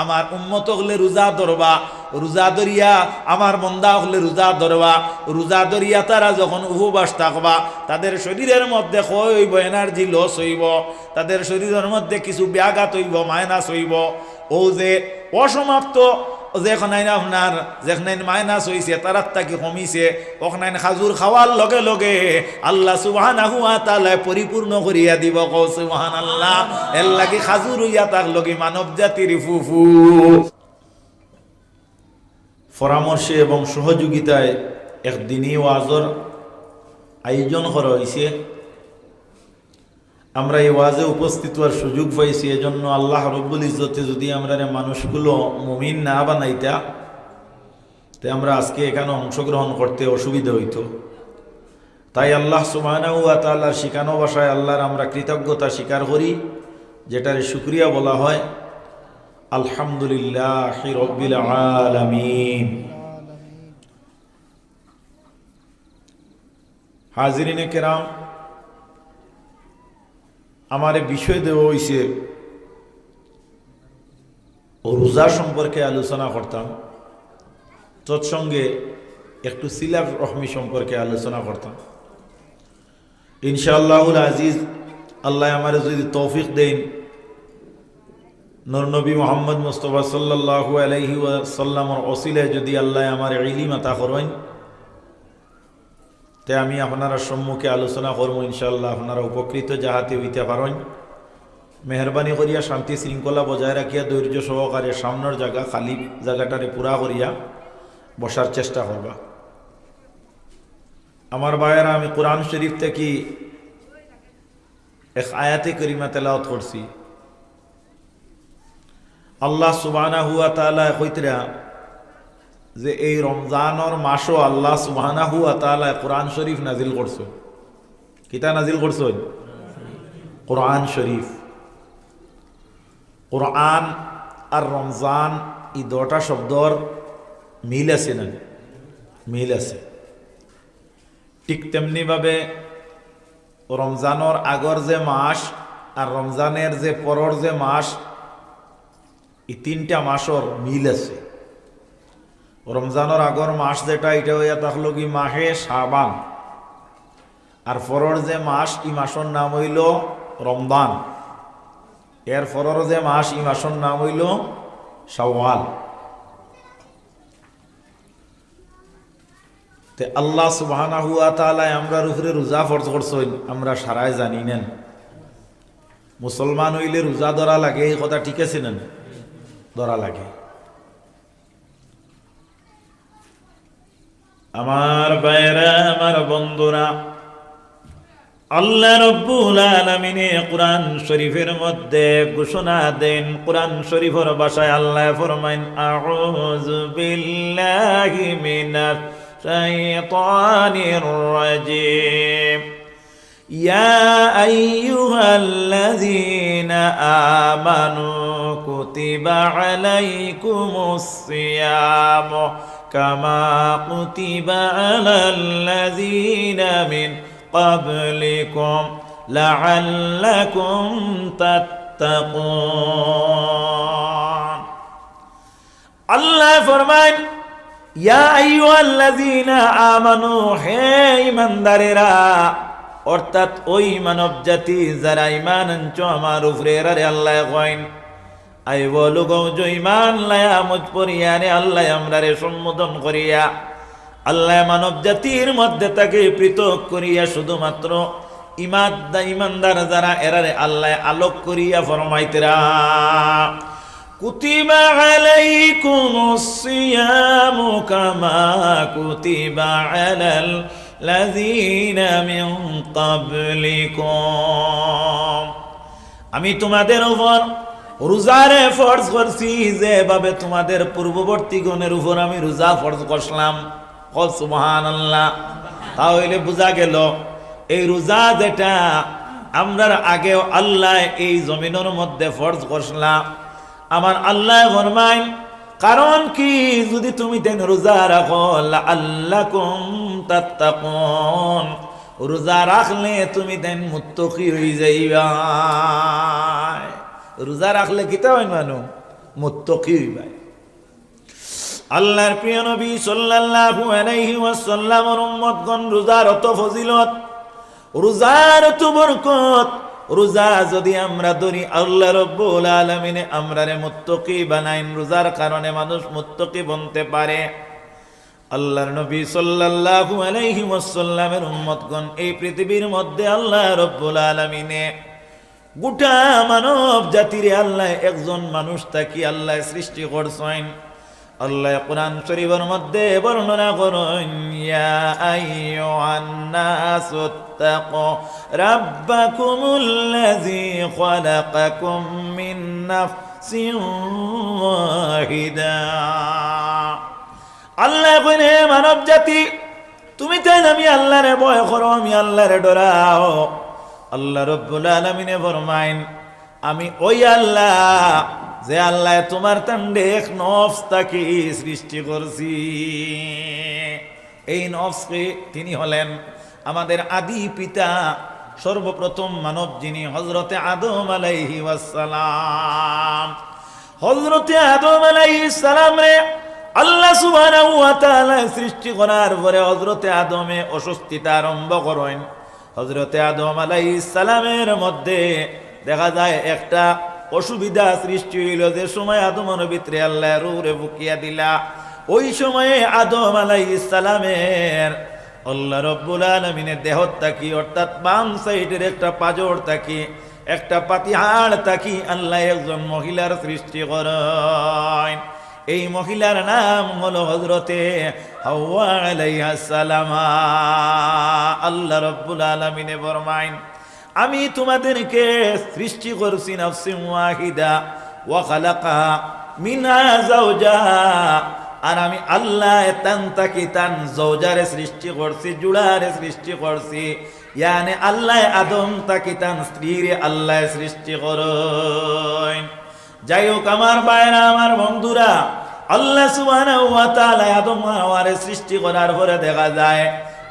আমার উম্মত হলে রোজা ধরবা, রোজা ধরিয়া আমার বন্দা হলে রোজা ধরবা, রোজা ধরিয়া তারা যখন উপবাস থাকবা তাদের শরীরের মধ্যে ক্ষয় হইব, এনার্জি লস হইব, তাদের শরীরের মধ্যে কিছু ব্যাঘাত হইব, মাইনাস হইব। ও যে অসমাপ্ত যেখানে আপনার যেখানে মাইনাস হইছে তার কি কমিছে, ওখানে খাজুর খাওয়ার লগে লগে আল্লাহ সুবহানাহু ওয়া তাআলা পরিপূর্ণ করিয়া দিব। কও সুবহানাল্লাহ। এর লাগি খাজুর হইয়া তাক লগে মানব জাতির ফুফু। পরামর্শে এবং সহযোগিতায় একদিনই ওয়াজর আয়োজন করা হয়েছে। আমরা এই ওয়াজে উপস্থিত হওয়ার সুযোগ পাইছি, এজন্য আল্লাহ রব্বুল ইজ্জতে যদি আমরা মানুষগুলো মুমিন না বানাইতা তে আমরা আজকে এখানে অংশগ্রহণ করতে অসুবিধা হইতো। তাই আল্লাহ সুবহানাহু ওয়া তাআলার শিখানো ভাষায় আল্লাহর আমরা কৃতজ্ঞতা স্বীকার করি, যেটার শুকরিয়া বলা হয় আলহামদুলিল্লাহি রাব্বিল আলামিন। হাজিরিনে কেরাম, আমার বিষয় দেওয়া হয়েছে রোজা সম্পর্কে আলোচনা করতাম, তৎসঙ্গে একটু সিলাত রহমি সম্পর্কে আলোচনা করতাম। ইনশাআল্লাহুল আজিজ, আল্লাহ আমার যদি তৌফিক দেন, নূর নবী মুহাম্মদ মুস্তাফা সাল্লাল্লাহু আলাইহি ওয়াসাল্লামের ওসিলায় যদি আল্লাহ আমার ইলম আতা করেন, তে আমি আপনারা সম্মুখে আলোচনা করবো। ইনশাআল্লাহ আপনারা উপকৃত যাহাতে হইতে পারেন। মেহরবানি করিয়া শান্তি শৃঙ্খলা বজায় রাখিয়া ধৈর্য সহকারে সামনের জায়গা খালি জায়গাটারে পুরা করিয়া বসার চেষ্টা করবা। আমার ভাইয়েরা, আমি কোরআন শরীফ থেকে এক আয়াতে করিমা তেলাওয়াত করছি। আল্লাহ সুবহানাহু ওয়া তাআলা কইতরা যে এই রমজানের মাসও আল্লাহ সুবহানাহু ওয়া তাআলা কোরআন শরীফ নাজিল করছে। কিতা নাজিল করছে? কোরআন শরীফ। কোরআন আর রমজান এই দুটা শব্দর মিল আছে না? মিল আছে। ঠিক তেমনি ভাবে রমজানের আগর যে মাস আর রমজানের যে পরের যে মাস, এই তিনটা মাসের মিল আছে। রমজানের আগর মাস যেটা, এটা হইয়া থাকলো কি মাহে শাবান, আর পরের যে মাস এই মাসের নাম হইল রমজান, এর পরের যে মাস এই মাসের নাম হইল শাওয়াল। তে আল্লাহ সুবহানাহু ওয়া তাআলা আমরার উপরে রোজা ফরজ করছেন, আমরা সারাই জানি নেন। মুসলমান হইলে রোজা ধরা লাগে, এই কথা ঠিক আছে না? ধরা লাগে। আমার ভাইরা, আমার বন্ধুরা, আল্লাহ রাব্বুল আলামিন কোরআন শরীফের মধ্যে ঘোষণা দেন। কোরআন শরীফের ভাষায় আল্লাহ ফরমাইন, আউযু বিল্লাহি মিনাশ শাইতানির রাজীম, ইয়া আইয়ুহাল্লাযীনা আমানু কুতিবা আলাইকুমুস সিয়াম কামা কুতিবা আলাল্লাযীনা মিন ক্বাবলিকুম লাআল্লাকুম তাত্তাকুন। আল্লাহ ফরমান, ইয়া আইয়ুহাল্লাযীনা আমানু, হে ঈমানদারেরা, অর্থাৎ ওই মানব জাতি যারা ঈমান আনছো আমার উপরে, রে আল্লাহ কইন, আই বলো গো যে ঈমান লায়া মুজ পড়িয়া রে আল্লাহ আমরারে সম্বোধন করিয়া, আল্লাহ মানব জাতির মধ্যে তাকে পৃথক করিয়া শুধুমাত্র ঈমানদার যারা এরারে আল্লাহ আলোক করিয়া ফরমাইতেরা, কুতিবা আলাইকুমুস সিয়ামু কামা কুতিবা আলাল লাযীনা মিন ক্বাবলিকুম, আমি তোমাদের উপর রোজারে ফরজ করছি যেভাবে তোমাদের পূর্ববর্তী গণের উপর আমি রোজা ফরজ করলাম। সুবহানাল্লাহ। তাহলে বোঝা গেল এই রোজা যেটা আমরার আগেও আল্লাহ এই জমিনের মধ্যে ফরজ করলাম, আমার আল্লাহ ফরমাইন, কারণ কি যদি তুমি তেন রোজা রাখো লাআল্লাকুম তাত্তাকুন, রোজা রাখলে তুমি তেন মুত্তাকি হয়ে যাইবা। রোজা রাখলে কিতা হয় মানুষ? মুত্তাকি হইবাই। আল্লাহর প্রিয় নবী সাল্লাল্লাহু আলাইহি ওয়াসাল্লামের উম্মতগণ রোজার অত ফজিলত, রোজার অত বরকত। রোজা যদি আমরা ধরি, আল্লাহ রাব্বুল আলামিন আমরারে মুত্তাকি বানাইন। রোজার কারণে মানুষ মুত্তাকি বনতে পারে। আল্লাহর নবী সাল্লাল্লাহু আলাইহি ওয়াসাল্লামের উম্মতগণ এই পৃথিবীর মধ্যে আল্লাহ রাব্বুল আলামিনে গোটা মানব জাতিরে আল্লাহ একজন মানুষ থাকি আল্লাহ সৃষ্টি করছেন। আল্লাহ কোরআন শরীফের মধ্যে বর্ণনা করেন, ইয়া আইয়ুহান নাসুত্তাকু রাব্বাকুমুল্লাযী খালাকাকুম মিন নাফসিন ওয়াহিদা। আল্লাহ কইন, হে মানব জাতি, তুমি তাই আমি আল্লাহরে ভয় করো, আমি আল্লাহরে ডরাও। আল্লাহ রাব্বুল আলামিনে ফরমাইন, আমি ওই আল্লাহ যে আল্লাহ তোমার তান্ডে এক নফস তাকে সৃষ্টি করছি। এই নফসকে তিনি হলেন আমাদের আদি পিতা, সর্বপ্রথম মানব যিনি হযরতে আদম আলাইহি ওয়াসসালাম। হযরতে আদম আলাইহিস সালাম রে আল্লাহ সুবহানাহু ওয়া তাআলা সৃষ্টি করার পরে হযরতে আদমে অস্বস্তিতা আরম্ভ করেন। হযরতে আদম আলাইহিস সালামের মধ্যে দেখা যায় একটা অসুবিধা সৃষ্টি হইল। যে সময় আদমের ভিতরে আল্লাহ রূহে ফুকিয়া দিলা, ওই সময়ে আদম আলাইহিস সালামের আল্লাহ রাব্বুল আলামিনের দেহত থাকি, অর্থাৎ বাম সাইডের একটা পাজর থাকি, একটা পাতিহাড় থাকি আল্লাহ একজন মহিলার সৃষ্টি করেন। এই মহিলার নাম হলো হযরতে হাওয়া আলাইহিস সালাম। আল্লাহ রাব্বুল আলামিনে ফরমাইন, আমি তোমাদেরকে সৃষ্টি করছি নাফসিন ওয়াহিদা ওয়া খালাকাহা মিনহা যাওজাহা। আর আমি আল্লাহ তান তাকি তান জওজারে সৃষ্টি করছি, জুড়ারে সৃষ্টি করছি। ইয়ানি আল্লাহ আদম তাকি তান স্ত্রীরে আল্লাহ সৃষ্টি করেন। যাই হোক আমার ভাইরা, আমার বন্ধুরা, আল্লাহ সুবহানাহু ওয়া তাআলা আদম হাওয়ারে সৃষ্টি করার পরে দেখা যায়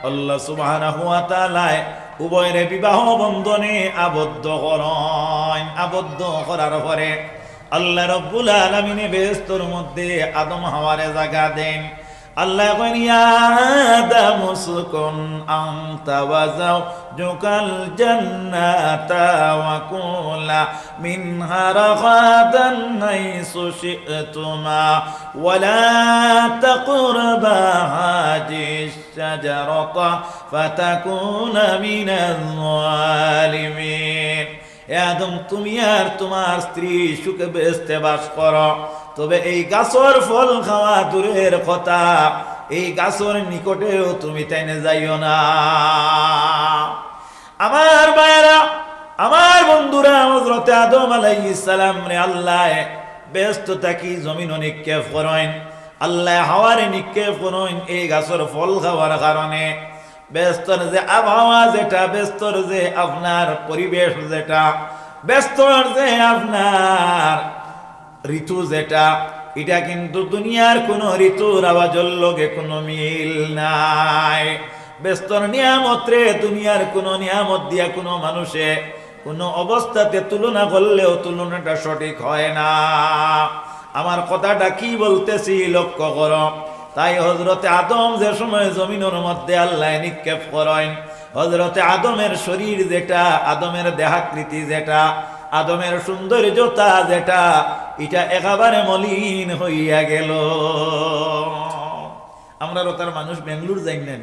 আল্লাহ সুবহানাহু ওয়া তাআলা উভয়ের বিবাহ বন্ধনে আবদ্ধ করেন। আবদ্ধ করার পরে আল্লাহ রাব্বুল আলামিন বেহেশতের মধ্যে আদম হাওয়ারে জায়গা দেন। আল্লাহ কইন, ইয়া আদম উসকুন আনতা ওয়া যাওজুকাল জান্নাতা ওয়া কুলা মিনহা রাগাদান হাইসু শি'তুমা ওয়া লা তাকরাবা হাদিস শাজারাতা ফাতাকুনা মিনাল যালিমিন। হে আদম, তুমি আর তোমার স্ত্রী সুখে বেহেশতে বাস করো, তবে এই গাছর ফল খাওয়া দূরের কথা, এই গাছর নিকটেও তুমি তাইনে যাইও না। আমার ভাইরা, আমার বন্ধুরা, হযরতে আদম আলাইহিস সালাম রে আল্লাহ ব্যস্ত থাকি জমিন নিক্ষেপ করেন। আল্লাহ হাওয়ারে নিক্ষেপ করেন এই গাছর ফল খাওয়ার কারণে। ব্যস্তর যে আবহাওয়া যেটা, ব্যস্তর যে আপনার পরিবেশ যেটা, ব্যস্তর যে আপনার ঋতু যেটা, এটা কিন্তু দুনিয়ার কোন ঋতুর আওয়াজের লগে কোনো মিল নাই। ব্যস্তর নিয়ামত রে দুনিয়ার কোন নিয়ামত দিয়া কোনো মানুষে কোনো অবস্থাতে তুলনা করলেও তুলনাটা সঠিক হয় না। আমার কথাটা কি বলতেছি লক্ষ্য করো। তাই হযরতে আদম যে সময় জমিনের মধ্যে আল্লাহ নিক্ষেপ করেন, হযরতে আদমের শরীর যেটা, আদমের দেহাকৃতি যেটা, আদমের সৌন্দর্যতা যেটা, এটা একেবারে মলিন হইয়া গেল। আমরা তার মানুষ বেঙ্গলুর যাই নেন,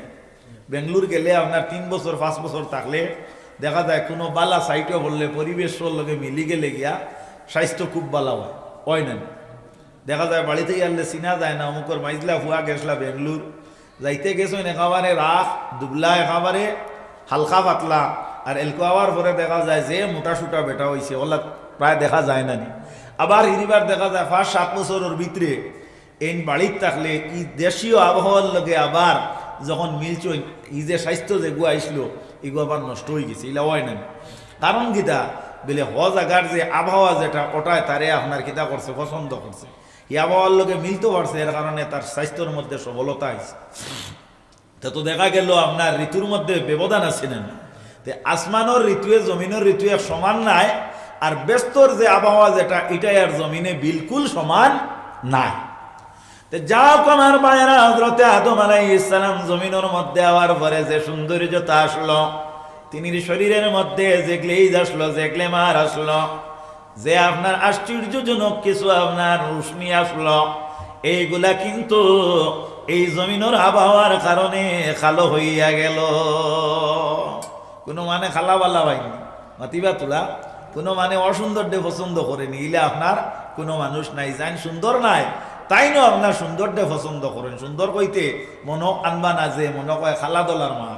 বেঙ্গলুর গেলে আপনার 3 বছর 5 বছর থাকলে দেখা যায় কোনো বালা সাইটে বললে পরিবেশের লগে মিলি গেলে গিয়া স্বাস্থ্য খুব বালা হয় না। দেখা যায় বাড়িতেই আনলে চিনা যায় না, অমুকর মাইজলা ফুয়া গেছলা বেঙ্গলুর যাইতে গেছেন একেবারে রাখ দুবলা, একেবারে হালকা পাতলা। আর এলকো আওয়ার পরে দেখা যায় যে মোটা সুটা বেটা হয়েছে ওলা প্রায় দেখা যায় না। আবার হিরিবার দেখা যায় 5-7 বছরের ভিতরে এই বাড়ির থাকলে ই দেশীয় আবহাওয়ার লগে আবার যখন মিলছ, ই যে স্বাস্থ্য যে গু আইসল এগু আবার নষ্ট হয়ে গেছে, এলা হয় না। কারণ কিতা বলে জাগার যে আবহাওয়া যেটা ওটায় তারে আপনার কিতা করছে, পছন্দ করছে, এই আবহাওয়ার লোকে মিলতে পারছে, এর কারণে তার স্বাস্থ্যের মধ্যে সবলতা আছে। তো দেখা গেল আপনার ঋতুর মধ্যে ব্যবধান আছে না, আসমানের ঋতুয়ে জমিনের ঋতুয়ে সমান নাই। আর ব্যস্তর যে আবহাওয়া যেটা এটাই আর জমিনে বিলকুল সমান নাই। যাও আমার মায়েরা, হযরতে আদম আলাইহিস সালাম জমিনের মধ্যে আওয়ার পরে যে সৌন্দর্যতা আসলো, তিনি শরীরের মধ্যে যে গ্লেজ আসলো, যে গ্লেমার আসলো, যে আপনার আশ্চর্যজনক কিছু আপনার রোশনি আসলো, এইগুলা কিন্তু এই জমিনের আবহাওয়ার কারণে কালো হইয়া গেল। কোনো মানে খালাবালা হয়নি, মাতিবা তোলা কোনো মানে অসুন্দরকে পছন্দ করেনি। ইলে আপনার কোনো মানুষ নাই যাই সুন্দর নাই, তাই না আপনার সুন্দরটা পছন্দ করেন। সুন্দর কইতে মনো আনবা না, যে মনে কয় খালা দলার মা।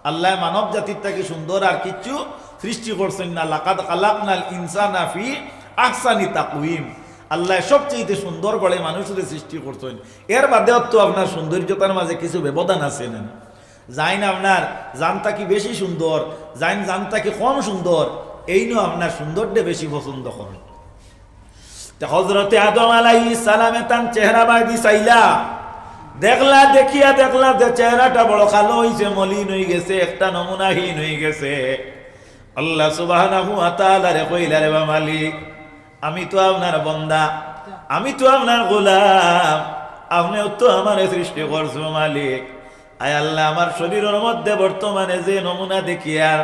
আল্লাহ মানব জাতির থেকে সুন্দর আর কিচ্ছু সৃষ্টি করছেন না। লাকাদ খালাকনাল ইনসানা ফি আহসানি তাকওয়িম। আল্লাহ সবচেয়ে সুন্দর করে মানুষের সৃষ্টি করছেন। এর বাদেও তো আপনার সৌন্দর্যতার মাঝে কিছু ব্যবধান আছে না। যাইন আপনার জানতা কি বেশি সুন্দর, যাইন জানতা কি কম সুন্দর, এই নিয়ে আপনার সৌন্দর্যে বেশি পছন্দ করেন। হযরতে আদম আলাইহিস সালামে তার চেহারা বাদি চাইলা দেখলা, দেখিয়া দেখলা যে চেহারাটা বড় কালো হইছে, মলিন হয়ে গেছে, একটা নমুনাহীন হয়ে গেছে। আল্লাহ সুবহানাহু ওয়া তাআলা রে কইলা, রে মালিক, আমি তো আপনার বান্দা, আমি তো আপনার গোলাম, আপনিও তো আমার সৃষ্টি করছো মালিক। আয় আল্লাহ, আমার শরীরের মধ্যে বর্তমানে যে নমুনা দেখি আর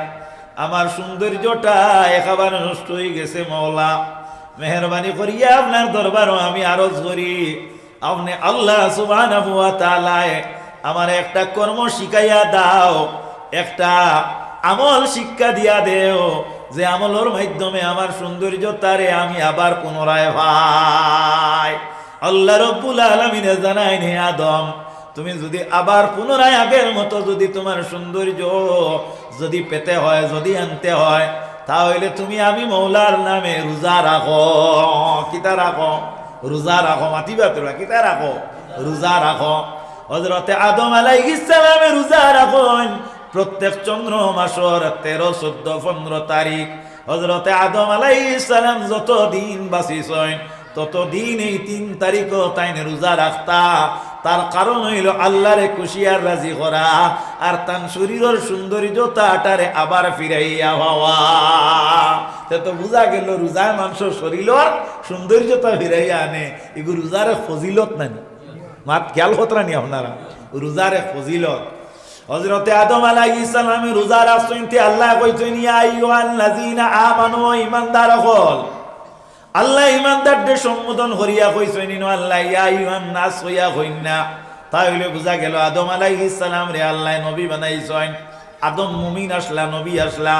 আমার সৌন্দর্যটা একেবারে নষ্ট হয়ে গেছে। মওলা মেহরবানি করিয়া আপনার দরবারও আমি আরজ করি, আপনি আল্লাহ সুবহানাহু ওয়া তাআলা আমার একটা কর্ম শিখাইয়া দাও, একটা আমল শিক্ষা দিয়া দেও, যে আমলের মাধ্যমে আমার সৌন্দর্যতারে আমি আবার পুনরায় ভাই। আল্লাহ রব্বুল আলামিন জানাইন, হে আদম, তুমি যদি আবার পুনরায় আগের মতো যদি তোমার সৌন্দর্য যদি পেতে হয়, যদি আনতে হয়, তাহলে তুমি আমি মৌলার নামে রোজা রাখো। কিতা রাখো? রোজা রাখো। মাতিবা তোরা, কিতা রাখো? রোজা রাখো। হযরতে আদম আলাইহিস সালামে রোজা রাখেন প্রত্যেক চন্দ্র মাসের 13, 14, 15 তারিখ। হযরতে আদম আলাইহিস সালাম যত দিন বাঁচিছেন ততদিন এই 3 তারিখও তাইনে রোজা রাখতা। তার কারণ হইল আল্লাহরে খুশি আর রাজি করা, আর তার শরীরের সৌন্দর্যতাটারে আবার ফিরাইয়া হওয়া। তো বুঝা গেল রোজায় মানুষের শরীরের সৌন্দর্যতা ফিরাইয়া আনে। এগুলো রোজার ফজিলত নানি, মাত খেয়াল কতরা নি আপনারা, রোজার ফজিলত। হযরতে আদম আলাইহিস সালামে রোজা রাখছেন, আল্লাহ কইছেন, ইয়া আইয়ুহাল্লাযীনা আমানু, ঈমানদার হল। আল্লাহ ঈমানদারদের সম্বোধন করিয়া কইছেন, আল্লাহ ইয়া আইয়ুহান নাস হইয়া কইন না। তাহলে বুঝা গেল আদম আলাইহিস সালাম রে আল্লাহ নবী বানাইছেন। আদম মুমিন আসলা, নবী আসলা।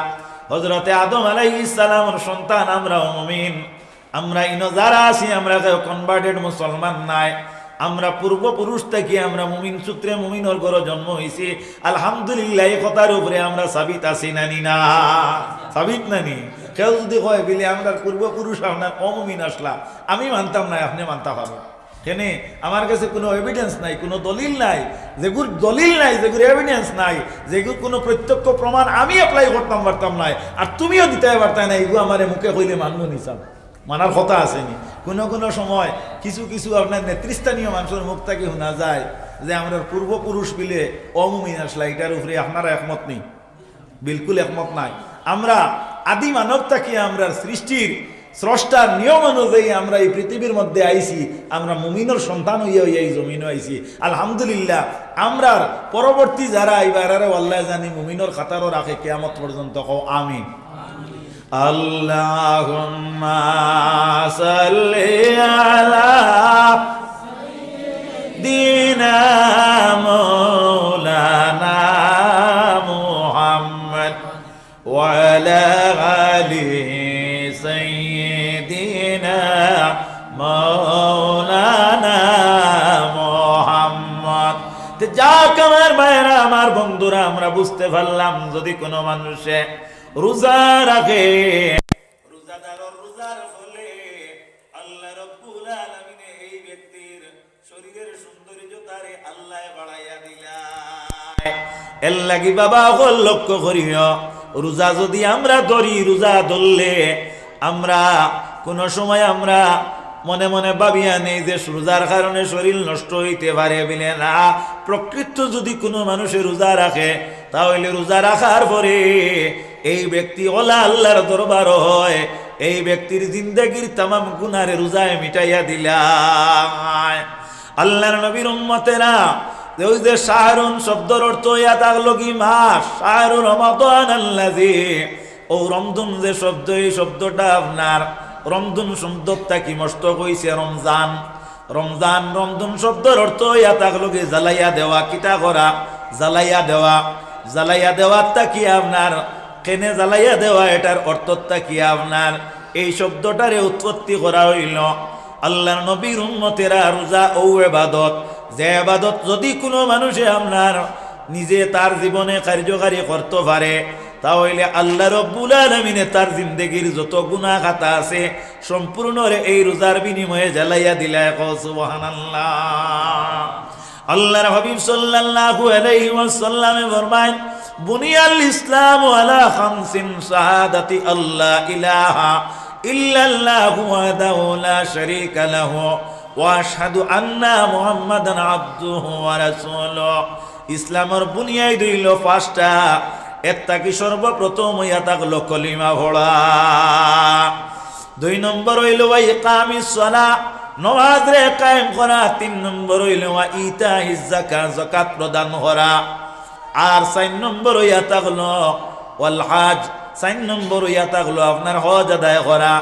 হযরতে আদম আলাইহিস সালামের সন্তান আমরাও মুমিন। আমরা ইনো যারা আছি আমরা কনভার্টেড মুসলমান নাই, আমরা পূর্বপুরুষ থেকে আমরা মুমিন সূত্রে মুমিনের ঘরে জন্ম হয়েছি। আলহামদুলিল্লাহ, এই কথার উপরে আমরা সাবিত আছি নানি না? সাবিত নানি? কেউ যদি কয় বলে আমরা পূর্বপুরুষ আপনার অমুমিন আসলা, আমি মানতাম না, আপনি মানতে পারবেন কেন? আমার কাছে কোনো এভিডেন্স নাই, কোনো দলিল নাই। যেগুর দলিল নাই, যেগুর এভিডেন্স নাই, যেগুর কোনো প্রত্যক্ষ প্রমাণ আমি অ্যাপ্লাই করতাম পারতাম নাই, আর তুমিও দিতে পারতাম না, এগুলো আমার মুখে কইলে মানব নিচাম, মানার কথা আসেনি। কোনো কোনো সময় কিছু কিছু আপনার নেতৃস্থানীয় মানুষের মুখ থেকে শোনা যায় যে আমরা পূর্বপুরুষ বিলে অমুমিন আসলা। এটার উপরে আপনারা একমত নেই? বিলকুল একমত নাই। আমরা আদি মানব থাকি আমরা সৃষ্টির স্রষ্টার নিয়ম অনুযায়ী আমরা এই পৃথিবীর মধ্যে আইছি, আমরা মুমিনের সন্তান হইয়া হইয়া এই জমিনও আইছি। আলহামদুলিল্লাহ, আমরা পরবর্তী যারা আইবার আল্লাহ জানি মুমিনের খাতারও রাখে কিয়ামত পর্যন্ত। কও আমিন। আল্লাহুম্মা সাল্লি আলা সাইয়্যিদিনা মাওলানা মুহাম্মদ ওয়া আলা আলি সাইয়্যিদিনা মাওলানা মুহাম্মদ। যাক আমার ভাইরা, আমার বন্ধুরা, আমরা বুঝতে পারলাম যদি কোনো মানুষে রোজা রাখে, রোজাদারের রোজার ফলে আল্লাহ রাব্বুল আলামিন এই ব্যক্তির শরীরের সৌন্দর্যতারে আল্লাহ বাড়াইয়া দিলায়। এর লাগি বাবা হল লক্ষ্য করিও, রোজা যদি আমরা ধরি, রোজা ধরলে আমরা কোনো সময় আমরা মনে মনে ভাবিয়া নেই যে রোজার কারণে শরীর নষ্ট হইতে পারে বলে না। প্রকৃত যদি কোনো মানুষের রোজা রাখে, তাহলে রোজা রাখার পরে এই ব্যক্তি ওলা আল্লাহর দরবার হয়, এই ব্যক্তির জিন্দেগির তামাম গুনারে রোজায় মিটাইয়া দিলাম। আল্লাহর নবীর উম্মতেরা, ওই যে শাহরুন শব্দের অর্থ ইয়া থাকলো কি মাস, শাহরু রমাদান আল্লাযী, ও রমজান যে শব্দ, এই শব্দটা আপনার রমজান শব্দটা কি মস্তক হইছে রমজান। রমজান রমজান শব্দের অর্থ ইয়া থাকলো কি জ্বালাইয়া দেওয়া, কিতা করা, জ্বালাইয়া দেওয়া। জ্বালাইয়া দেওয়ারটা কি আপনার কেনে জ্বালাইয়া দেওয়া, এটার অর্থটা কি আপনার এই শব্দটারে উৎপত্তি করা হইল। আল্লাহর নবীর উম্মতেরা, রোজা ও ইবাদত, যে ইবাদত যদি কোনো মানুষে আপনার নিজে তার জীবনে কার্যকারী করতে পারে, তাহলে আল্লাহ রব্বুল আলামিনে তার জিন্দেগির যত গুনাহ খাতা আছে সম্পূর্ণ এই রোজার বিনিময়ে জ্বালাইয়া দিলায়। সুবহানাল্লাহ। আল্লাহর হাবিব সাল্লাল্লাহু আলাইহি ওয়াসাল্লাম ফরমায়, বুনিয়াল ইসলামু আলা খামসিন শাহাদাতি আল্লা ইলাহা ইল্লাল্লাহু ওয়াহদাহু লা শারীকা লাহু ওয়া আশহাদু আন্না মুহাম্মাদান আবদুহু ওয়া রাসূলুহু। ইসলামের বুনিয়াদ হইল পাঁচটা। একটা কি সর্বপ্রথম হইয়া থাকলো কলিমা পড়া। 2 নম্বর হইল ওয়া ইকামিস সালাহ, নামাজ রে কায়েম করা। 3 নম্বর হইল ওয়া ইতাইজ যাকাত, যাকাত প্রদান করা। আর 4 নম্বর হইয়া থাকলো ওয়াল হজ, 4 নম্বর হইয়া থাকলো আপনার হজ আদায় করা।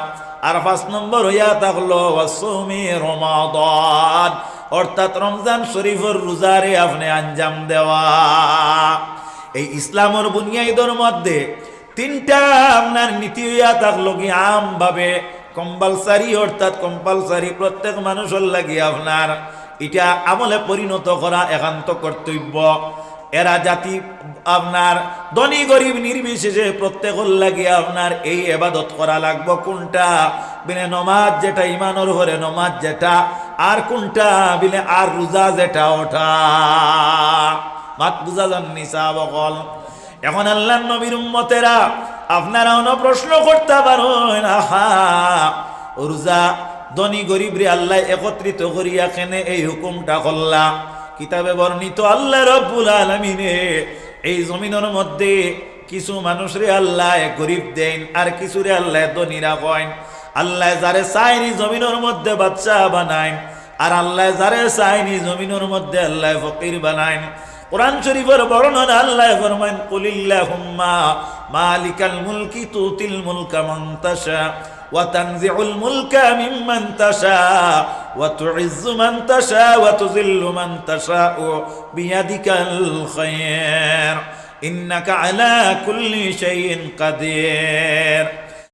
আর 5 নম্বর হইয়া থাকলো ওয়াসুমি রমাদান, অর্থাৎ রমজান শরীফের রোজারে আপনি আঞ্জাম দেওয়া। এই ইসলামের বুনিয়াদের মধ্যে 3টা আপনার নীতি হইয়া থাকলো কি আমভাবে কম্পালসারি, অর্থাৎ কম্পালসারি প্রত্যেক মানুষের লাগি আপনার এটা আমলে পরিণত করা একান্ত কর্তব্য। এরা জাতি আপনার ধনী গরিব নির্বিশেষে প্রত্যেকের লাগে আপনার এই ইবাদত করা লাগবে। কোনটা বিলে নমাজ, যেটা ইমানের ঘরে নমাজ যেটা, আর কোনটা বিলে আর রোজা যেটা ওঠা। মাত বুঝা যাননি সাহাবগণ? এখন আল্লাহর নবীর উম্মতেরা, আপনারা অন্য প্রশ্ন করতে পারেন, আহা রোজা ধনী গরিব রে আল্লাহ একত্রিত করিয়া কেনে এই হুকুমটা করলা? কিতাবে বর্ণিত আল্লাহ রব্বুল আলামিনে এই জমিনের মধ্যে কিছু মানুষরে আল্লাহ গরিব দেন, আর কিছু রে আল্লাহ ধনী রাখেন। আল্লাহ যারে চাইনি জমিনের মধ্যে বাদশা বানাইন, আর আল্লাহ যারে চাইনি জমিনের মধ্যে আল্লাহ ফকির বানাইন। কোরআন শরীফের বর্ণনা আল্লাহ ফরমান, কুলিল্লাহুম্মা মালিকাল মুলকি তুতিল মুলকা মান তাশা ওয়া তানজিউল মুলকা মিম্মান তাশা ওয়া তুইজ্জু মান তাশা ওয়া তুযিল্লু মান তাশা বিয়াদিকাল খায়র ইন্নাকা আলা কুল্লি শাইইন কাদির।